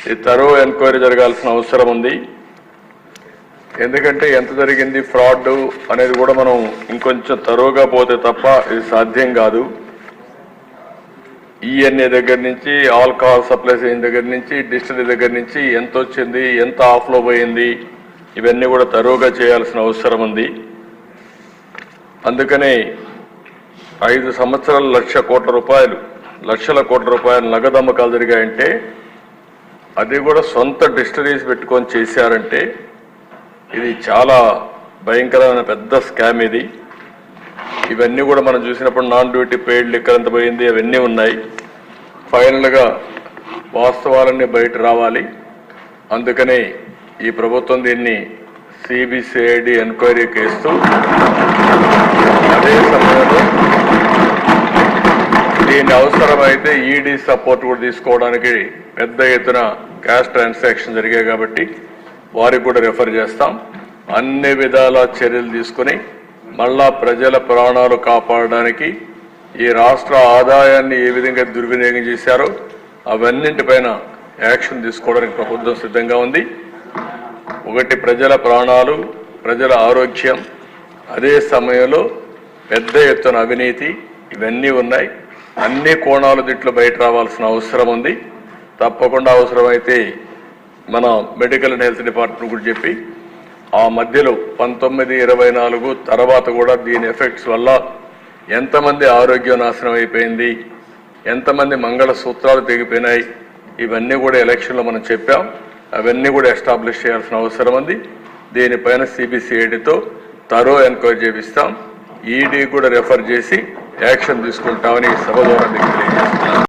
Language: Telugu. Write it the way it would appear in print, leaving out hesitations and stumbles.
ఈ తరో ఎంక్వైరీ జరగాల్సిన అవసరం ఉంది. ఎందుకంటే ఎంత జరిగింది ఫ్రాడ్ అనేది కూడా మనం ఇంకొంచెం తరోగా పోతే తప్ప ఇది సాధ్యం కాదు. ఈఎన్ఏ దగ్గర నుంచి ఆల్కహాల్ సప్లైస్ అయిన దగ్గర నుంచి డిస్టిలరీ దగ్గర నుంచి ఎంత వచ్చింది, ఎంత ఆఫ్లో పోయింది, ఇవన్నీ కూడా తరోగా చేయాల్సిన అవసరం ఉంది. అందుకనే 5 సంవత్సరాలు లక్షల కోట్ల రూపాయలు నగదు అమ్మకాలు జరిగాయంటే అది కూడా సొంత డిస్టిలరీస్ పెట్టుకొని చేశారంటే ఇది చాలా భయంకరమైన పెద్ద స్కామ్ ఇది. ఇవన్నీ కూడా మనం చూసినప్పుడు నాన్ డ్యూటీ పెయిడ్ లిక్కర్ ఎంత పోయింది అవన్నీ ఉన్నాయి. ఫైనల్గా వాస్తవాలన్నీ బయట రావాలి. అందుకనే ఈ ప్రభుత్వం దీన్ని సిబిసిఐడి ఎంక్వైరీకి ఇస్తూ అదే సమయంలో దీని అవసరమైతే ఈడీ సపోర్ట్ కూడా తీసుకోవడానికి పెద్ద ఎత్తున క్యాష్ ట్రాన్సాక్షన్ జరిగాయి కాబట్టి వారికి కూడా రెఫర్ చేస్తాం. అన్ని విధాల చర్యలు తీసుకుని మళ్ళా ప్రజల ప్రాణాలు కాపాడడానికి ఈ రాష్ట్ర ఆదాయాన్ని ఏ విధంగా దుర్వినియోగం చేశారో అవన్నింటిపైన యాక్షన్ తీసుకోవడానికి ప్రభుత్వం సిద్ధంగా ఉంది. ఒకటి ప్రజల ప్రాణాలు, ప్రజల ఆరోగ్యం, అదే సమయంలో పెద్ద ఎత్తున అవినీతి ఇవన్నీ ఉన్నాయి. అన్ని కోణాలు దీంట్లో బయట రావాల్సిన అవసరం ఉంది. తప్పకుండా అవసరమైతే మన మెడికల్ అండ్ హెల్త్ డిపార్ట్మెంట్ కూడా చెప్పి ఆ మధ్యలో 1924 తర్వాత కూడా దీని ఎఫెక్ట్స్ వల్ల ఎంతమంది ఆరోగ్యం నాశనం అయిపోయింది, ఎంతమంది మంగళసూత్రాలు తెగిపోయినాయి, ఇవన్నీ కూడా ఎలక్షన్లో మనం చెప్పాం. అవన్నీ కూడా ఎస్టాబ్లిష్ చేయాల్సిన అవసరం ఉంది. దీనిపైన సిబిసిఐడితో తరో ఎంక్వైరీ చేపిస్తాం. ఈడీ కూడా రెఫర్ చేసి యాక్షన్ తీసుకుంటామని సభ ద్వారా తెలియజేస్తున్నాం.